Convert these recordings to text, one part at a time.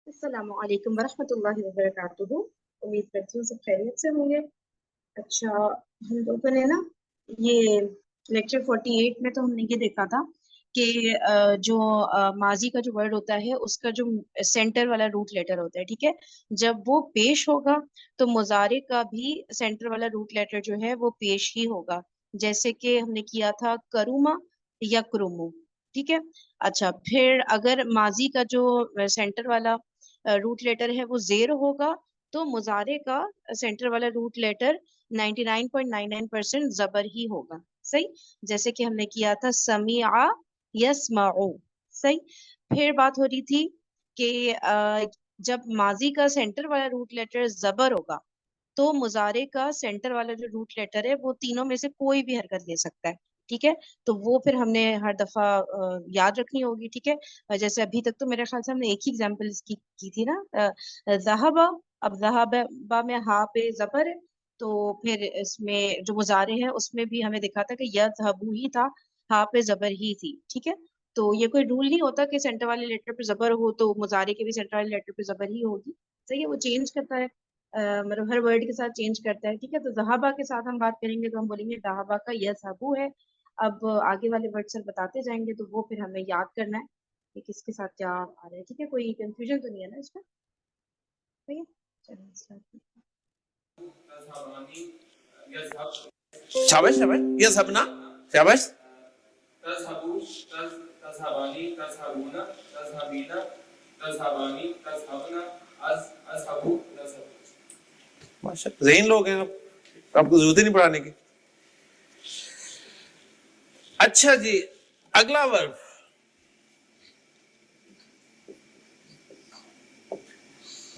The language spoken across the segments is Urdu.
السلام علیکم ورحمۃ اللہ وبرکاتہ. امید کرتی ہوں سب خیریت سے ہوں گے. اچھا، ہم لوگوں نے نا یہ لیکچر 48 میں تو ہم نے یہ دیکھا تھا کہ جو ماضی کا جو ورڈ ہوتا ہے اس کا جو سینٹر والا روٹ لیٹر ہوتا ہے، ٹھیک ہے، جب وہ پیش ہوگا تو مضارع کا بھی سینٹر والا روٹ لیٹر جو ہے وہ پیش ہی ہوگا. جیسے کہ ہم نے کیا تھا کروما یا کرومو، ٹھیک ہے. اچھا، پھر اگر ماضی کا جو سینٹر والا روٹ لیٹر ہے وہ زیر ہوگا تو مضارع کا سینٹر والا روٹ لیٹر 99.99% زبر ہی ہوگا. صحیح، جیسے کہ ہم نے کیا تھا سمیع یسمعو. صحیح. پھر بات ہو رہی تھی کہ جب ماضی کا سینٹر والا روٹ لیٹر زبر ہوگا تو مضارع کا سینٹر والا جو روٹ لیٹر ہے وہ تینوں میں سے کوئی بھی حرکت لے سکتا ہے، ٹھیک ہے. تو وہ پھر ہم نے ہر دفعہ یاد رکھنی ہوگی، ٹھیک ہے. جیسے ابھی تک تو میرے خیال سے ہم نے ایک ہی ایگزامپل اس کی تھی نا، ذہبا. اب ذہبا میں ہا پہ زبر ہے، تو پھر اس میں جو مضارع ہے اس میں بھی ہمیں دکھا تھا کہ یذہبو ہی تھا، ہا پہ زبر ہی تھی، ٹھیک ہے. تو یہ کوئی رول نہیں ہوتا کہ سینٹر والے لیٹر پہ زبر ہو تو مضارع کے بھی سینٹر والے لیٹر پہ زبر ہی ہوگی. صحیح ہے، وہ چینج کرتا ہے، مطلب ہر ورڈ کے ساتھ چینج کرتا ہے، ٹھیک ہے. تو ذہابہ کے ساتھ ہم بات کریں گے تو ہم بولیں گے ذہابہ کا یذہبو ہے. اب آگے والے ورڈ سر بتاتے جائیں گے تو وہ پھر ہمیں یاد کرنا ہے کہ کس کے ساتھ کیا آ رہا ہے، ٹھیک ہے. کوئی کنفیوژن تو نہیں ہے نا اس میں؟ صحیح ہے، چلیں اسٹارٹ کرتے شاباش شاباش یذهبنا شاباش تذهبوا تذهباني تذهبون تذهبين تذهباني تذهبن اذهبوا تذهبوا. ماشاءاللہ ذہین لوگ ہیں آپ کو ضرورت ہی نہیں پڑھانے کی. اچھا جی، اگلا ورب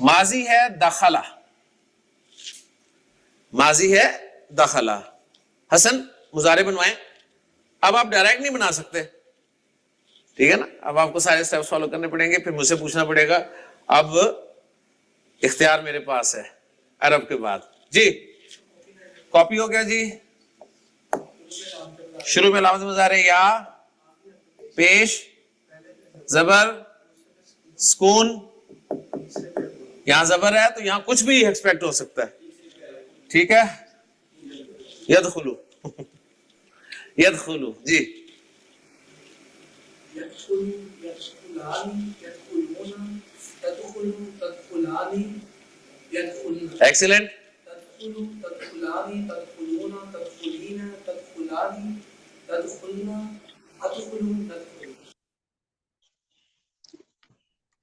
ماضی ہے دخلا. ماضی ہے دخلا. حسن مضارع بنوائیں. اب آپ ڈائریکٹ نہیں بنا سکتے، ٹھیک ہے نا. اب آپ کو سارے اسٹیپس فالو کرنے پڑیں گے، پھر مجھ سے پوچھنا پڑے گا. اب اختیار میرے پاس ہے عرب کے بعد. جی کاپی ہو گیا جی. شروع میں علامت مضارع یا پیش زبر سکون. یہاں زبر ہے تو یہاں کچھ بھی ایکسپیکٹ ہو سکتا ہے، ٹھیک ہے. یدخلو یدخلو جی. يدخل يدخلان يدخلون تدخل تدخلان يدخلن. ایکسیلنٹ. تدخل تدخلان تدخلون تدخلين تدخلان تدخلن ادخل تدخل.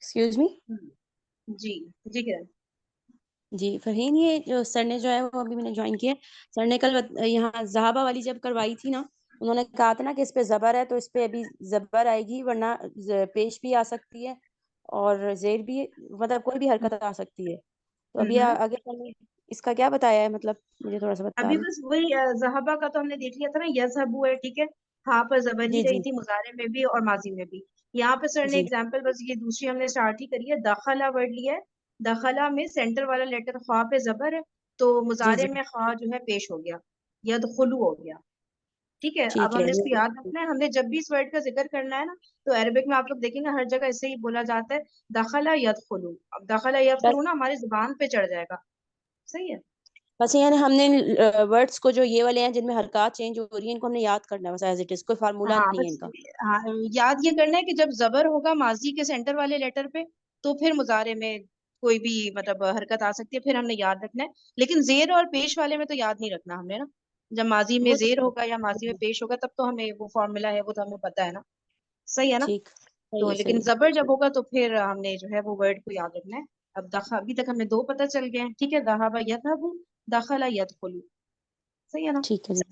Excuse me. جی جی کیا جی فرحین، یہ جو سر نے جو ہے وہ ابھی میں نے جوائن کیا. سر نے کل یہاں ذہابہ والی جب کروائی تھی نا، انہوں نے کہا تھا نا کہ اس پہ زبر ہے تو اس پہ ابھی زبر آئے گی، ورنہ پیش بھی آ سکتی ہے اور زیر بھی، مطلب کوئی بھی حرکت آ سکتی ہے. تو ابھی آگے سر نے اس کا کیا بتایا ہے، مطلب مجھے تھوڑا سا بتا ابھی دیں. بس وہی ذہبہ کا تو ہم نے دیکھ لیا تھا نا، یذہبو ہے، ٹھیک ہے. ہاں پر زبر ہی جی رہی جی تھی مضارع میں بھی اور ماضی میں بھی. یہاں پہ سر نے جی ایگزامپل بس یہ دوسری ہم نے اسٹارٹ ہی کری ہے. دخلا ورڈ لیا ہے، دخلا میں سینٹر والا لیٹر خواہ پہ زبر ہے تو جی مضارع جی میں خواہ جو ہے پیش ہو گیا، یدخلو ہو گیا، ٹھیک ہے. اب ٹھیک ہم ہے. نے اس کو یاد رکھنا ہے. ہم نے جب بھی اس ورڈ کا ذکر کرنا ہے نا تو عربک میں آپ لوگ دیکھیں گے ہر جگہ ایسے ہی بولا جاتا ہے دخلا یدخلو. اب دخلا بس یدخلو نا ہماری زبان پہ چڑھ جائے گا. صحیح ہے. بس یعنی ہم نے ورڈس کو جو یہ والے ہیں جن میں حرکات چینج ہو رہی ہیں ان کو ہم نے یاد کرنا ہے بس ایز اٹ از، کوئی فارمولا ہاں نہیں ہے بس ان کا. ہاں یاد یہ کرنا ہے کہ جب زبر ہوگا ماضی کے سینٹر والے لیٹر پہ تو پھر مضارع میں کوئی بھی مطلب حرکت آ سکتی ہے، پھر ہم نے یاد رکھنا ہے. لیکن زیر اور پیش والے میں تو یاد نہیں رکھنا ہم نے نا. جب ماضی میں وہ زیر تو ہوگا یا ماضی میں پیش ہوگا تب تو ہمیں وہ فارمولا ہے وہ تو ہمیں پتہ ہے نا. صحیح ہے نا. ٹھیک صحیح تو ہے لیکن صحیح ہے. زبر جب ہوگا تو پھر ہم نے جو ہے وہ ورڈ کو یاد رکھنا ہے. اب ابھی تک ہمیں 2 پتہ چل گئے ہیں، ٹھیک ہے. ذہب یذهب، دخل يدخل. صحیح ہے نا. ٹھیک ہے جی.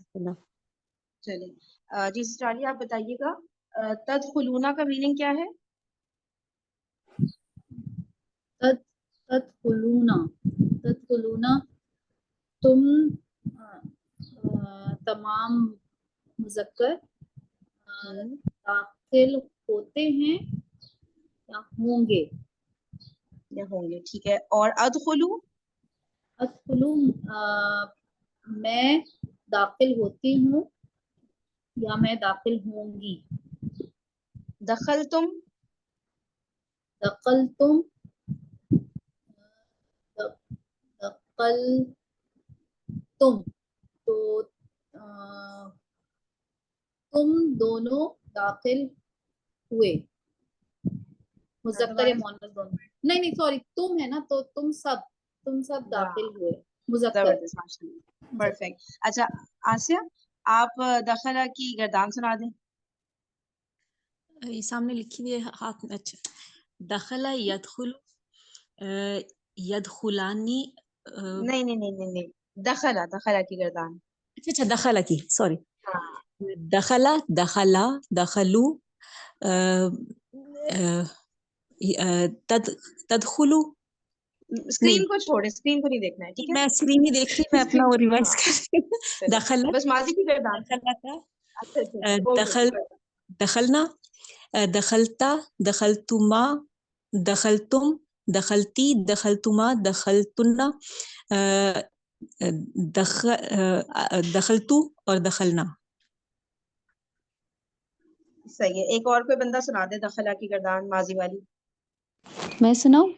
چلیں جی اسٹالیہ آپ بتائیے گا تدخلون کا میننگ کیا ہے؟ تدخلون تم تمام مذکر داخل ہوتے ہیں یا ہوں گے. یا ہوں گے، ٹھیک ہے. اور ادخلو میں داخل ہوتی ہوں یا میں داخل ہوں گی. دخلتم دخلتم دخل تم، تو تم دونوں داخل ہوئے، مذکر یا مؤنث دونوں، نہیں سوری تم ہے نا، تو تم سب داخل ہوئے، مذکر. زبردست، ماشاءاللہ، پرفیکٹ. اچھا آسیہ، آپ دخلا کی گردان سنا دیں. یہ سامنے لکھی ہوئی ہے ہاتھ میں. اچھا، دخل یدخل یدخلانی. نہیں، دخلا کی گردان. اچھا دخل کی، سوری. ہاں دخل دخلا دخلو تدخلو. اسکرین کو چھوڑے، اسکرین کو نہیں دیکھنا ہے، ٹھیک ہے. میں اسکرین ہی دیکھ رہی، میں اپنا وہ ریوائز کر رہی ہوں. چلو، دخل بس ماضی کی گردان. دخلتا اچھا دخل دخلنا دخلتا دخلتما دخلتم دخلتی دخلتما دخلتن دخلتو اور دخلنا. صحیح ہے. ایک اور کوئی بندہ سنا دے دخلا کی گردان ماضی والی. میں سناؤں؟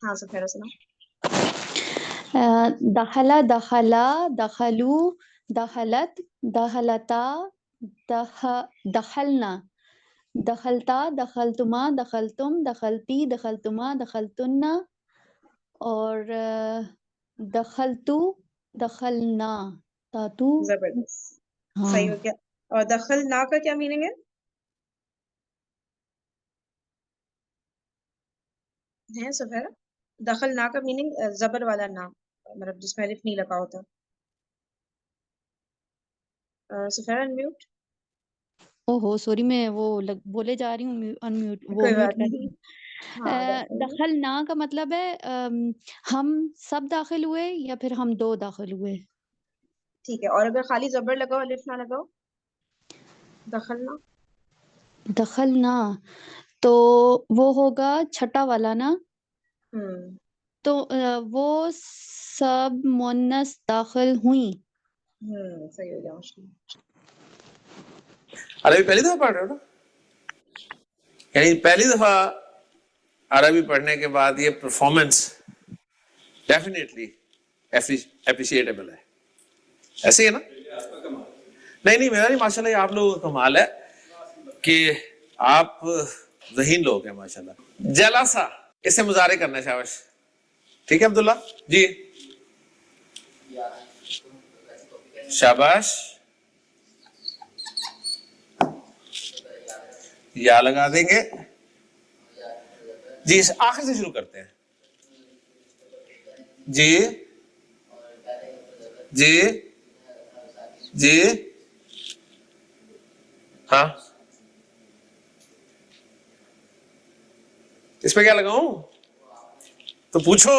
ہاں سفیرہ سنا. دخلا دخلا دخلو دخلت دخلتا دخلنا دخلتا دخلتما دخلتم دخلتی دخلتما دخلتن اور دخلتو دخلنا تاتو. زبردست، ہاں صحیح ہو گیا. اور دخل نا کا کیا میننگ ہے سفیرہ؟ دخل نا کا میننگ زبر والا نا، مطلب جس میں الف نہیں لگا ہوتا. سفیرہ انمیوٹ. اوہو سوری، میں وہ بولے جا رہی ہوں انمیوٹ، وہ کوئی میوٹ بات کر نہیں. ہاں دخل نا کا مطلب ہے ہم سب داخل ہوئے یا پھر ہم دو داخل ہوئے. ٹھیک ہے. اور اگر خالی زبر لگاؤ الف نہ لگاؤ، دخلنا. دخلنا تو وہ ہوگا چھٹا والا نا، تو وہ سب مونس داخل ہوئیں. صحیح ہو گیا ماشاءاللہ. عربی پہلی دفعہ پڑھ رہے ہو نا؟ یعنی پہلی دفعہ عربی پڑھنے کے بعد یہ پرفارمنس ڈیفینیٹلی اپریشیٹیبل ہے. ایسے ہی ہے نا؟ نہیں میرا نہیں، ماشاءاللہ یہ آپ لوگوں کا کمال ہے کہ آپ ذہین لوگ ہیں ماشاءاللہ. جلسہ، اس سے مضارع کرنا ہے. شاباش، ٹھیک ہے عبداللہ جی، شاباش. یا لگا دیں گے جی، اس آخر سے شروع کرتے ہیں. جی جی جی ہاں، اس پہ کیا لگاؤں تو پوچھو.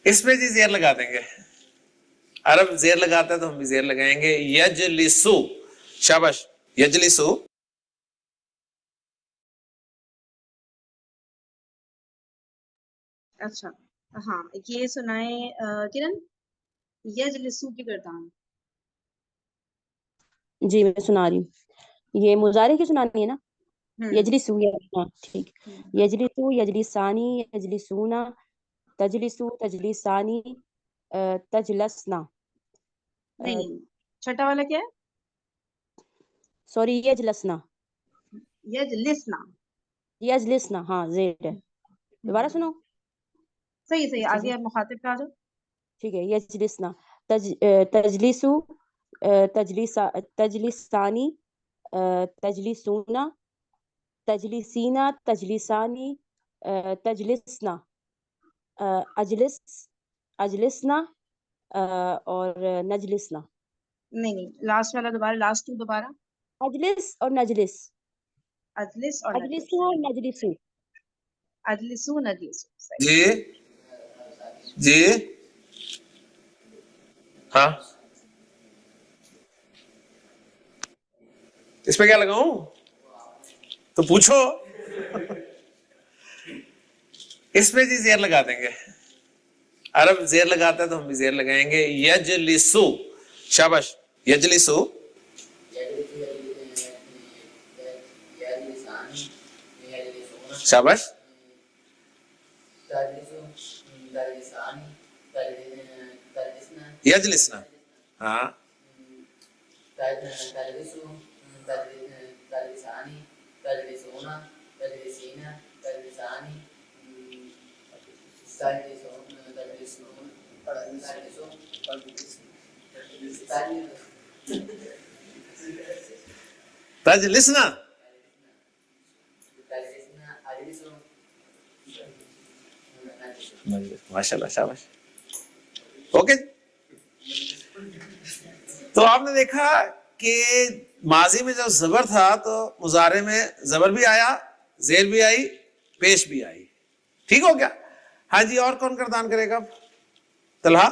اس پہ جی زیر لگا دیں گے. عرب زیر لگاتا ہے تو ہم بھی زیر لگائیں گے. یجلسو، شاباش، یجلسو. اچھا ہاں، یہ سنائیں کرن، یجلسو کی گردان. جی میں سنا رہی ہوں. یہ مضارع کی سنانی ہے نا؟ یجلسو، ہاں ٹھیک. یجلسو، یجلسانی، یجلسونا، تجلسو، تجلسانی، تجلسنا. نہیں، چھٹا والا کیا ہے؟ سوری، یجلسنا. یجلسنا. یجلسنا، ہاں زیر ہے. دوبارہ سنو. صحیح. آگے آپ مخاطب پہ آ جاؤ. ٹھیک ہے. یجلسنا، تجلسو، تجلسانی، تجلسونا، تجلسینا، تجلسانی، تجلسنا، اجلسنا اور نجلسنا. نہیں، لاسٹ والا دوبارہ، لاسٹ ٹو دوبارہ. اجلس اور نجلس. اجلس اور اجلسو اور نجلسو. اجلسو نجلسو. جی جی ہاں، اس پہ کیا لگاؤں تو پوچھو. اس پہ جی زیر لگا دیں گے. عرب زیر لگاتا ہے تو ہم بھی زیر لگائیں گے. یجلسو، شاباش، یجلسو. شاباش. تجلسانی تجلسنا یجلسنا، ہاں تجلسو تجلسانی تجلسونا تجلسینا تجلسانی تجلسون تجلسون تجلسنا، ماشاء اللہ، شاباش. اوکے، تو آپ نے دیکھا کہ ماضی میں جب زبر تھا تو مضارع میں زبر بھی آیا، زیر بھی آئی، پیش بھی آئی. ٹھیک ہو گیا؟ ہاں جی، اور کون کردان کرے گا؟ طلحہ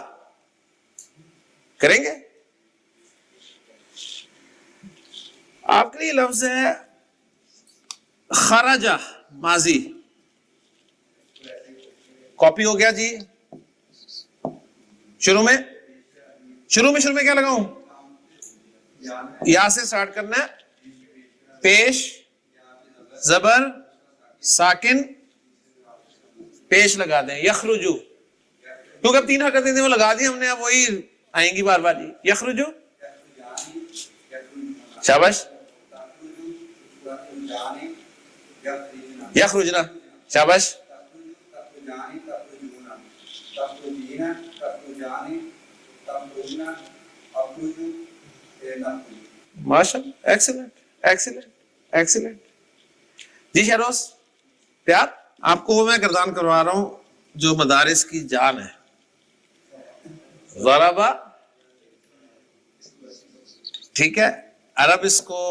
کریں گے؟ آپ کے لیے لفظ ہے خرجہ، ماضی. کاپی ہو گیا جی. شروع میں کیا لگاؤں؟ یا سے سٹارٹ کرنا ہے، پیش زبر ساکن پیش لگا دیں. یخرجو، کیونکہ اب 3 حرکتیں تھیں وہ لگا دی ہم نے، اب وہی آئیں گی بار بار. جی یخرجو، شاباش. یخرجنا، شاباش. ماشاء اللہ، ایکسیلنٹ ایکسیلنٹ ایکسیلنٹ. جی شہروز پیار، آپ کو وہ میں گردان کروا رہا ہوں جو مدارس کی جان ہے. ضربہ، ٹھیک ہے. عرب اس کو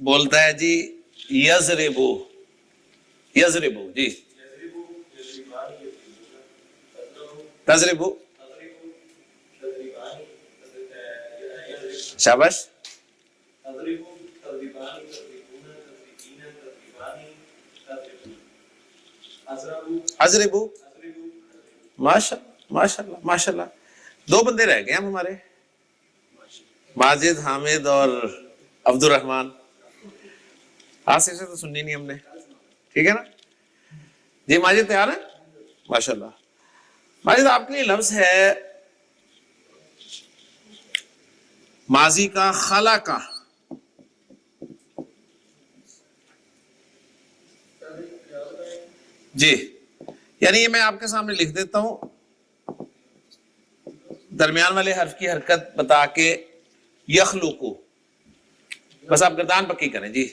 بولتا ہے جی یضربو. یضربو جی، تضربو، شاباش. اضربو، ماشاء اللہ ماشاء اللہ ماشاء اللہ. 2 بندے رہ گئے ہم ہمارے، ماجد، حامد اور عبد الرحمان. آصف سے تو سننی نہیں ہم نے، ٹھیک ہے نا جی. ماجد تیار ہے؟ ماشاء اللہ. ماجد آپ کے لیے لفظ ہے ماضی کا خلقہ. جی، یعنی یہ میں آپ کے سامنے لکھ دیتا ہوں، درمیان والے حرف کی حرکت بتا کے یخلقو، بس آپ گردان پکی کریں. جی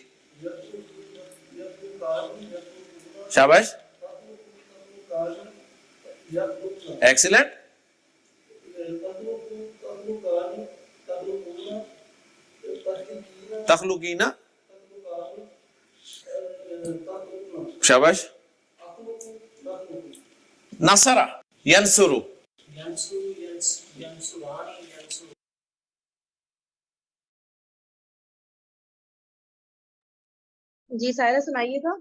شاباش، ایکسیلنٹ. تخلقینا، شاباش. نصرہ، ینصرو، جی سائرہ سنائیے گا.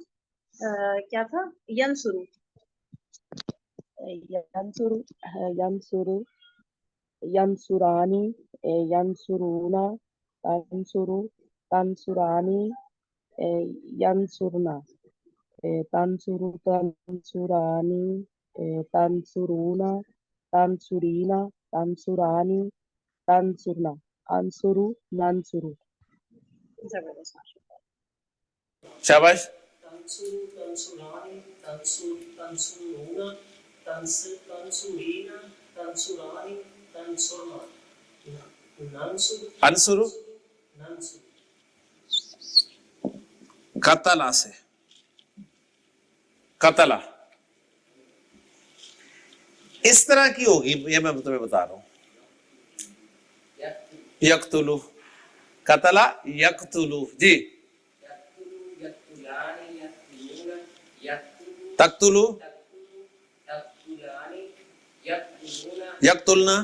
کیا تھا؟ ینصرو. ینصرو، ینصرو، ینصرانی، ینصرونا، تنصرو، تنصرانی، ینصرنا، تنصرو، تنصرانی، تنصرونا، تنصرینا، تنصرانی، تنصرنا، انصرو، ننصرو. زبردست. شاباش. تنصرو تنصرانی تنصرونا تنصرینا تنصرانی تنصرنا انصرو، ننصر. قتلہ سے، قتلہ اس طرح کی ہوگی، یہ میں تمہیں بتا رہا ہوں. یقتلو، قتلہ یقتلو. جی تقتلو، یقتلنا،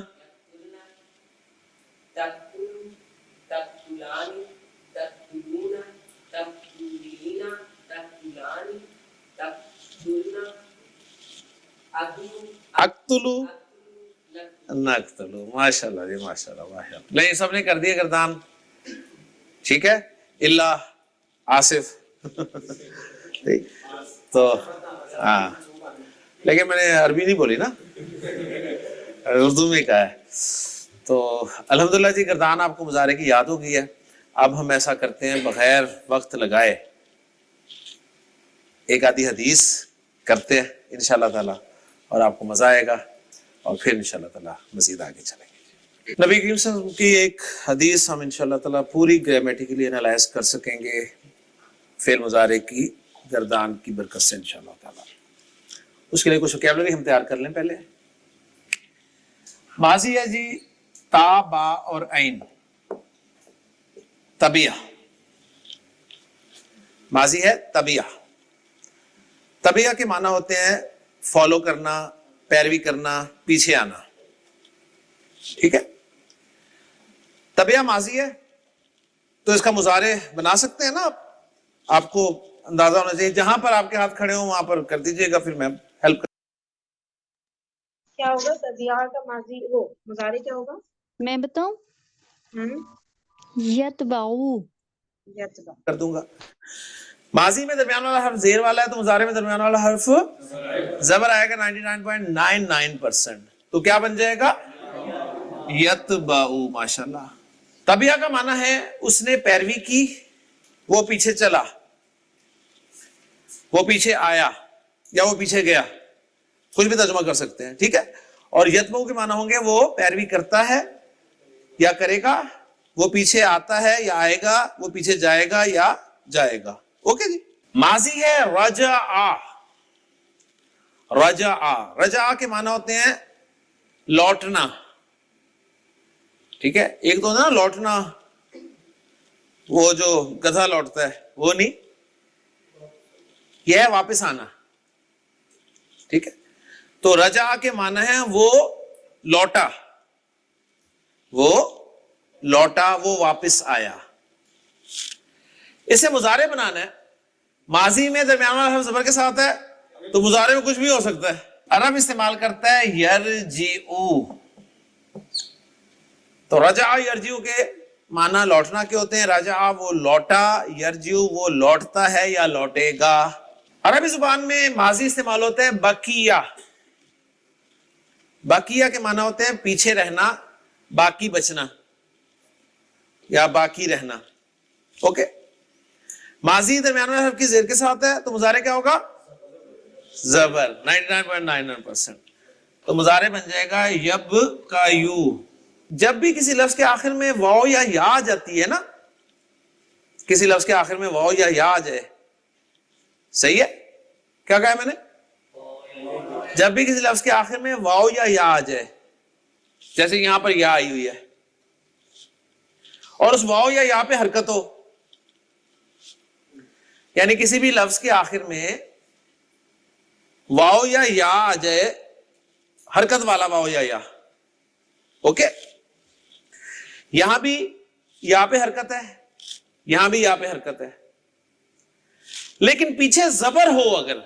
اقتلو، نقتلو. ماشاء اللہ جی، ماشاء اللہ ماشاء اللہ. نہیں، سب نے کر دیا گردان، ٹھیک ہے، اللہ آصف. تو ہاں لیکن میں نے عربی نہیں بولی نا, اردو میں کہا ہے. تو الحمدللہ جی گردان آپ کو مظاہرے کی یاد ہو گئی ہے. اب ہم ایسا کرتے ہیں بغیر وقت لگائے ایک آدھی حدیث کرتے ہیں انشاءاللہ تعالی, اور آپ کو مزہ آئے گا, اور پھر انشاءاللہ تعالی مزید آگے چلیں گے. نبی کریم صلی اللہ علیہ وسلم کی ایک حدیث ہم انشاءاللہ تعالی پوری گرامیٹیکلی انالائز کر سکیں گے فعل مضارع کی گردان کی برکت سے انشاءاللہ تعالی. اس کے لیے کچھ وکیبلری ہم تیار کر لیں. پہلے ماضی ہے جی تا, با اور عین. طبیعہ ماضی ہے طبیعہ. طبیعہ کے معنی ہوتے ہیں فالو کرنا, پیروی کرنا, پیچھے آنا. ٹھیک ہے, طبیعہ ماضی ہے تو اس کا مضارع بنا سکتے ہیں نا آپ. آپ کو اندازہ ہونا چاہیے, جہاں پر آپ کے ہاتھ کھڑے ہوں وہاں پر کر دیجئے گا, پھر میں ہیلپ کر. کیا ہوگا طبیعہ کا ماضی, وہ مضارع کیا ہوگا؟ میں بتاؤں, یتبعو. یتبع کر دوں گا. ماضی میں درمیان والا حرف زیر والا ہے تو مضارع میں درمیان والا حرف زبر آئے گا 99.99%. تو کیا بن جائے گا؟ یتبعو. ماشاءاللہ. طبیعہ کا معنی ہے اس نے پیروی کی, وہ پیچھے چلا, وہ پیچھے آیا, یا وہ پیچھے گیا, کچھ بھی ترجمہ کر سکتے ہیں. ٹھیک ہے. اور یتبعو کے معنی ہوں گے وہ پیروی کرتا ہے یا کرے گا, وہ پیچھے آتا ہے یا آئے گا, وہ پیچھے جائے گا یا جائے گا. اوکے جی. ماضی ہے رجع. رجع. رجع کے معنی ہوتے ہیں لوٹنا. ٹھیک ہے. ایک تو نا لوٹنا, وہ جو گدھا لوٹتا ہے وہ نہیں, یہ ہے واپس آنا. ٹھیک ہے. تو رجع کے معنی ہے وہ لوٹا, وہ لوٹا, وہ واپس آیا. اسے مضارع بنانا ہے. ماضی میں درمیان والا حرف زبر کے ساتھ ہے تو مضارع میں کچھ بھی ہو سکتا ہے. عرب استعمال کرتا ہے یرجعو. تو رجع یرجعو کے معنی لوٹنا کے ہوتے ہیں. رجع وہ لوٹا, یرجعو وہ لوٹتا ہے یا لوٹے گا. عربی زبان میں ماضی استعمال ہوتا ہے بقیہ. بقیہ کے معنی ہوتے ہیں پیچھے رہنا, باقی بچنا یا باقی رہنا. اوکے. ماضی درمیان والا حرف کی زیر کے ساتھ ہے تو مضارع کیا ہوگا؟ زبر 99.99%. تو مضارع بن جائے گا یبقیو. جب بھی کسی لفظ کے آخر میں واو یا یا آ جاتی ہے نا, کسی لفظ کے آخر میں واو یا یا آ جائے, صحیح ہے, کیا کہا میں نے؟ جب بھی کسی لفظ کے آخر میں واو یا یا آ جائے, جیسے یہاں پر یا آئی ہوئی ہے, اور اس واو یا یا پہ حرکت ہو, یعنی کسی بھی لفظ کے آخر میں واو یا یا آ جائے, حرکت والا واو یا یا. اوکے. یہاں بھی یا پہ حرکت ہے, یہاں بھی یا پہ حرکت ہے, لیکن پیچھے زبر ہو. اگر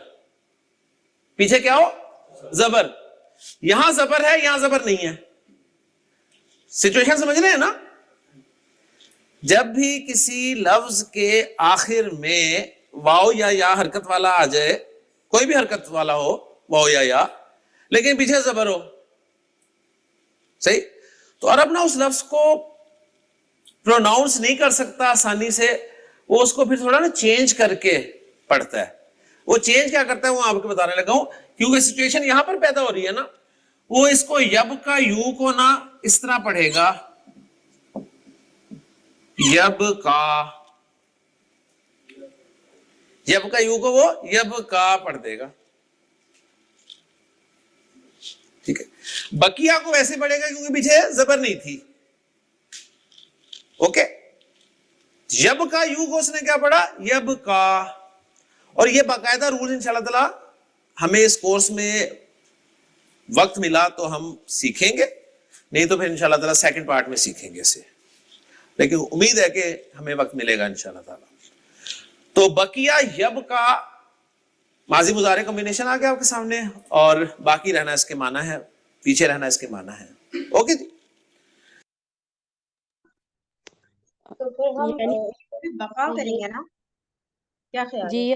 پیچھے کیا ہو؟ زبر. یہاں زبر ہے, یہاں زبر نہیں ہے. سچویشن سمجھ رہے ہیں نا؟ جب بھی کسی لفظ کے آخر میں واو یا یا حرکت والا آ جائے, کوئی بھی حرکت والا ہو, واو یا یا, لیکن پیچھے زبر ہو, صحیح, تو عرب نہ اس لفظ کو پروناؤنس نہیں کر سکتا آسانی سے, وہ اس کو پھر تھوڑا نا چینج کر کے پڑھتا ہے. وہ چینج کیا کرتا ہے وہ آپ کو بتانے لگا ہوں, کیونکہ سچویشن یہاں پر پیدا ہو رہی ہے نا. وہ اس کو یب کا یو کو نہ اس طرح پڑھے گا, یب کا, یب کا یو کو وہ یب کا پڑھ دے گا. ٹھیک ہے. بقیہ کو ویسے پڑھے گا کیونکہ پیچھے زبر نہیں تھی. اوکے. یب کا یو کو اس نے کیا پڑھا؟ یب کا. اور یہ باقاعدہ رول انشاءاللہ تعالی ہمیں اس کورس میں وقت ملا تو ہم سیکھیں گے, نہیں تو پھر انشاءاللہ تعالی سیکنڈ پارٹ میں سیکھیں گے اسے, لیکن امید ہے کہ ہمیں وقت ملے گا انشاءاللہ تعالی. تو بقیہ یب کا ماضی مضارع کمبینیشن آ گیا آپ کے سامنے, اور باقی رہنا اس کے معنی ہے, پیچھے رہنا اس کے معنی ہے. اوکے جی. تو پھر ہم یعنی بقا کریں گے نا, کیا خیال جی ہے؟ یہ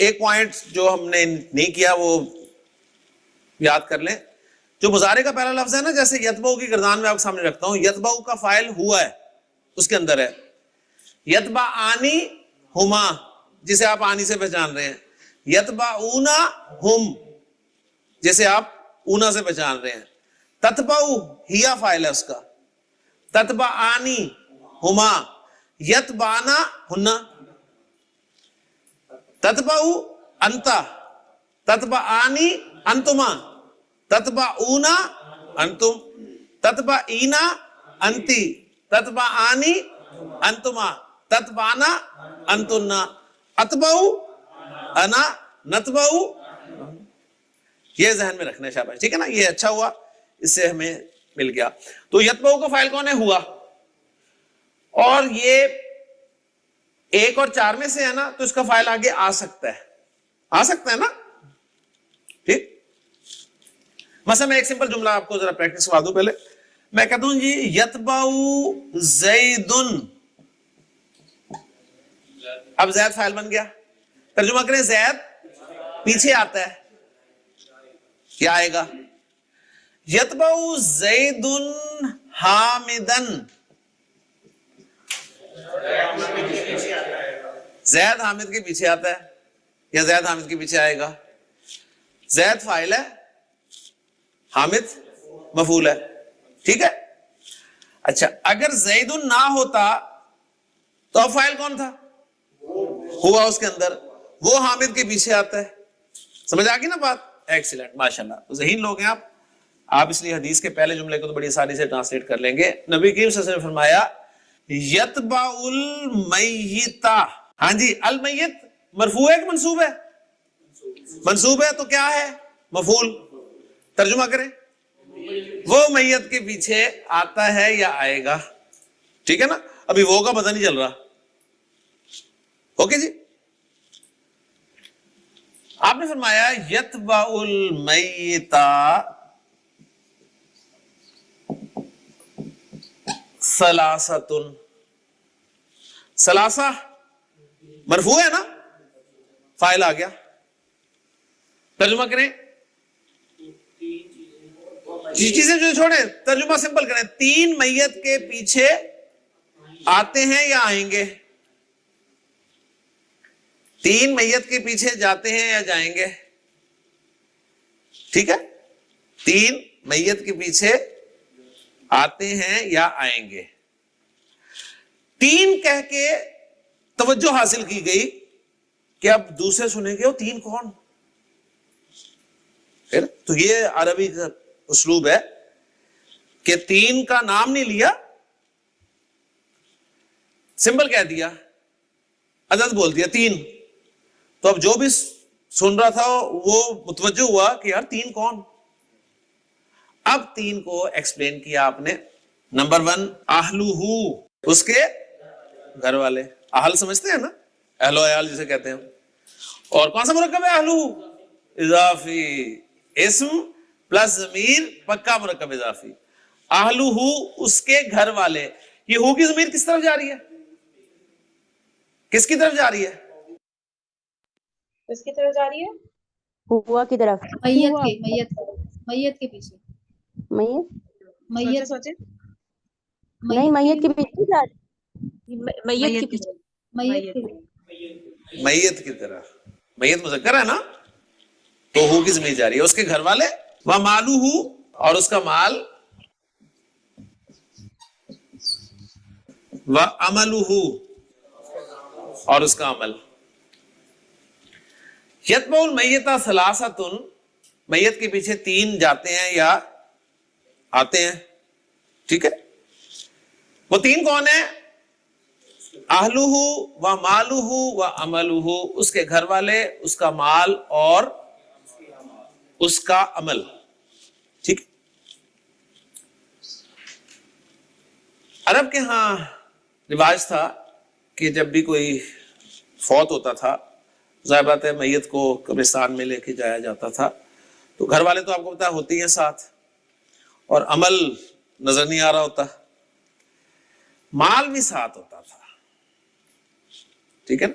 ایک پوائنٹ جو ہم نے نہیں کیا وہ یاد کر لیں. جو مضارع کا پہلا لفظ ہے نا, جیسے یتبعو کی گردان میں آپ کے سامنے رکھتا ہوں, یتبعو کا فاعل ہوا ہے, اس کے اندر ہے یتبعانی ہما, جسے آپ آنی سے پہچان رہے ہیں, یتبعونا ہم, جیسے آپ اونا سے پہچان رہے ہیں, تتبعو ہیا فاعل ہے اس کا, تتبعانی ہما, یتبعنا ہننا, تتبعو انتا, تتبعانی انتما, تتبعونا انتم, تتبعینا انتی, تتبعانی انتما, تتبعنا انتنا, اتبعو انا, نتبعو. یہ ذہن میں رکھنا ہے شاباش, ٹھیک ہے نا, یہ اچھا ہوا, اس سے ہمیں مل گیا. تو یتبعو کا فاعل کون ہے؟ ہوا. اور یہ 1 اور 4 میں سے ہے نا, تو اس کا فاعل آگے آ سکتا ہے, آ سکتا ہے نا, ٹھیک. مثلا میں ایک سمپل جملہ آپ کو ذرا پریکٹس کروا دوں. پہلے میں کہتا ہوں جی یتبعو زیدن, اب زید فاعل بن گیا, ترجمہ کریں زید پیچھے آتا ہے, کیا آئے گا؟ یتبعو زیدن حامدن, زید حامد کے پیچھے آتا ہے یا زید حامد کے پیچھے آئے گا؟ زید فاعل ہے, حامد مفعول ہے, ٹھیک ہے. اچھا, اگر زیدن نہ ہوتا تو اب فاعل کون تھا؟ ہوا اس کے اندر, وہ حامد کے پیچھے آتا ہے. سمجھ آ گئی نا بات؟ ایکسیلنٹ, ماشاءاللہ. تو ذہین لوگ ہیں آپ اس لیے حدیث کے پہلے جملے کو تو بڑی آسانی سے ٹرانسلیٹ کر لیں گے. نبی کریم صلی اللہ علیہ وسلم نے فرمایا یتبع المیت. ہاں جی, المیت مرفوع ہے کہ منصوب ہے؟ منصوب ہے, تو کیا ہے؟ مفعول. ترجمہ کریں, وہ میت کے پیچھے آتا ہے یا آئے گا, ٹھیک ہے نا. ابھی وہ کا پتہ نہیں چل رہا. اوکے جی. آپ نے فرمایا یتبع المیت ثلاثۃ. ثلاثہ مرفوع ہے نا, فاعل آ گیا. ترجمہ کریں, چیزیں جو چھوڑیں, ترجمہ سمپل کریں. 3 میت کے پیچھے آتے ہیں یا آئیں گے؟ 3 میت کے پیچھے جاتے ہیں یا جائیں گے؟ ٹھیک ہے, 3 میت کے پیچھے آتے ہیں یا آئیں گے. 3 کہہ کے توجہ حاصل کی گئی کہ اب دوسرے سنیں گے وہ 3 کون. تو یہ عربی کا اسلوب ہے کہ 3 کا نام نہیں لیا, سمپل کہہ دیا, عدد بول دیا 3. تو اب جو بھی سن رہا تھا وہ متوجہ ہوا کہ یار 3 کون. اب 3 کو ایکسپلین کیا آپ نے. نمبر 1 اہلہ, اس کے گھر والے. اہل سمجھتے ہیں نا, اہل و عیال جسے کہتے ہیں. اور کون سا مرکب ہے اہلہ؟ اضافی, اسم پلس ضمیر, پکا مرکب اضافی. اہلہ اس کے گھر والے. یہ ہو کی ضمیر کس طرف جا رہی ہے؟ کس کی طرف جا رہی ہے؟ کس کی طرف جا رہی ہے؟ ہوا کی طرف. میت کے پیچھے. میت سوچے نہیں, میت کے پیچھے جا رہی. میت کے پیچھے. میت کی طرف. میت مذکر ہے نا, تو ہو کی ضمیر جا رہی ہے. اس کے گھر والے, ومالہ, اور اس کا مال, وعملہ, اور اس کا عمل. یتبع المیت ثلاثۃ, میت کے پیچھے 3 جاتے ہیں یا آتے ہیں, ٹھیک ہے. وہ 3 کون ہیں؟ اہلہ ومالہ وعملہ, اس کے گھر والے, اس کا مال اور اس کا عمل, ٹھیک. عرب کے ہاں رواج تھا کہ جب بھی کوئی فوت ہوتا تھا, ظاہر بات ہے میت کو قبرستان میں لے کے جایا جاتا تھا, تو گھر والے تو آپ کو پتا ہوتی ہیں ساتھ, اور عمل نظر نہیں آ رہا ہوتا, مال بھی ساتھ ہوتا تھا, ٹھیک ہے نا.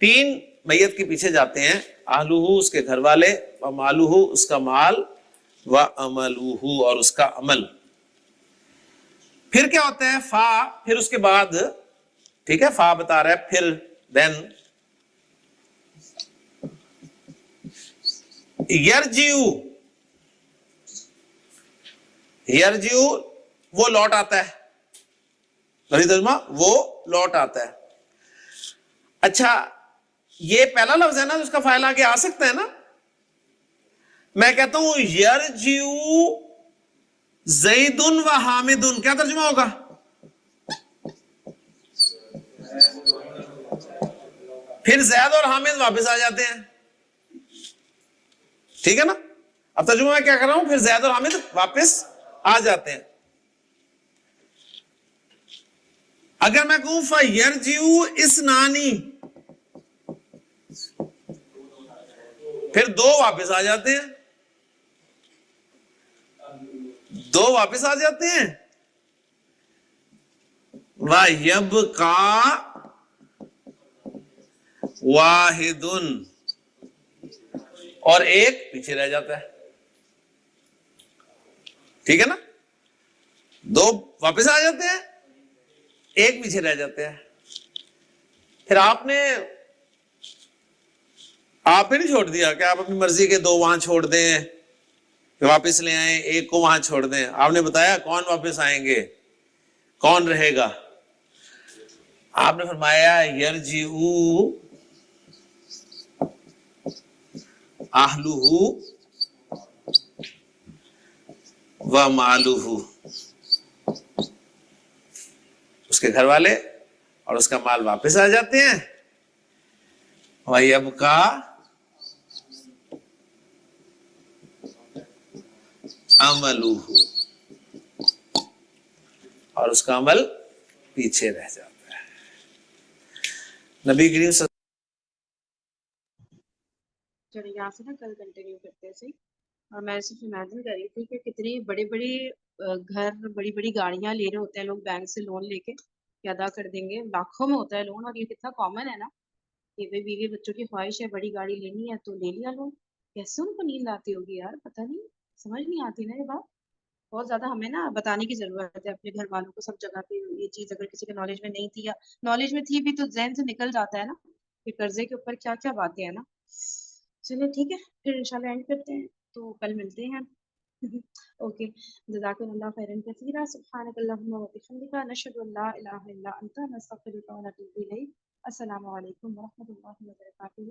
3 میت کے پیچھے جاتے ہیں، اہلہ اس کے گھر والے، و مالہ اس کا مال، و عملہ اور اس کا عمل. پھر کیا ہوتا ہے؟ فا، پھر اس کے بعد، ٹھیک ہے، فا بتا رہا ہے پھر، دین یرجیو، یرجیو وہ لوٹ آتا ہے، ترجمہ وہ لوٹ آتا ہے. اچھا یہ پہلا لفظ ہے نا، اس کا فاعل آگے آ سکتا ہے نا. میں کہتا ہوں یرجیو زید و حامد، کیا ترجمہ ہوگا؟ پھر زید اور حامد واپس آ جاتے ہیں، ٹھیک ہے نا. اب ترجمہ میں کیا کر رہا ہوں؟ پھر زید اور حامد واپس آ جاتے ہیں. اگر میں کہوں فَيَرْجِعُ اثنانی، پھر دو واپس آ جاتے ہیں، دو واپس آ جاتے ہیں. وَيَبْقَى وَاحِدٌ اور ایک پیچھے رہ جاتا ہے، ٹھیک ہے نا. دو واپس آ جاتے ہیں، ایک پیچھے رہ جاتے ہیں. پھر آپ نے نہیں چھوڑ دیا کہ آپ اپنی مرضی کے دو وہاں چھوڑ دیں، پھر واپس لے آئیں، ایک کو وہاں چھوڑ دیں. آپ نے بتایا کون واپس آئیں گے، کون رہے گا. آپ نے فرمایا یرجعو اہلہ و مالہ، اس کے گھر والے اور اس کا مال واپس آ جاتے ہیں. وَيَبْقَى عَمَلُهُ اور اس کا عمل پیچھے رہ جاتا ہے. نبی کریم صلی چلیے یہاں سے نا کل کنٹینیو کرتے ہیں صحیح. اور میں صرف امیجن کر رہی تھی کہ کتنی بڑی بڑی گھر، بڑی بڑی گاڑیاں لے رہے ہوتے ہیں لوگ بینک سے لون لے کے کہ ادا کر دیں گے، لاکھوں میں ہوتا ہے لون. اور یہ کتنا کامن ہے نا کہ بھائی بیوی بچوں کی خواہش ہے بڑی گاڑی لینی ہے تو لے لیا لون. کیسے ان کو نیند آتی ہوگی یار، پتہ نہیں، سمجھ نہیں آتی نا یہ بات. بہت زیادہ ہمیں نا بتانے کی ضرورت ہے اپنے گھر والوں کو سب جگہ پہ. یہ چیز اگر کسی کے نالج میں نہیں تھی یا نالج میں تھی بھی تو ذہن سے نکل جاتا ہے نا کہ قرضے کے اوپر کیا کیا باتیں ہیں نا. چلے ٹھیک ہے، پھر انشاءاللہ اینڈ کرتے ہیں، تو کل ملتے ہیں. اوکے، جزاکم اللہ خیرا کثیرا، سبحانک اللہم و بحمدک، نشہد ان لا الہ الا انت، نستغفرک و نتوب الیک. السلام علیکم ورحمۃ اللہ وبرکاتہ.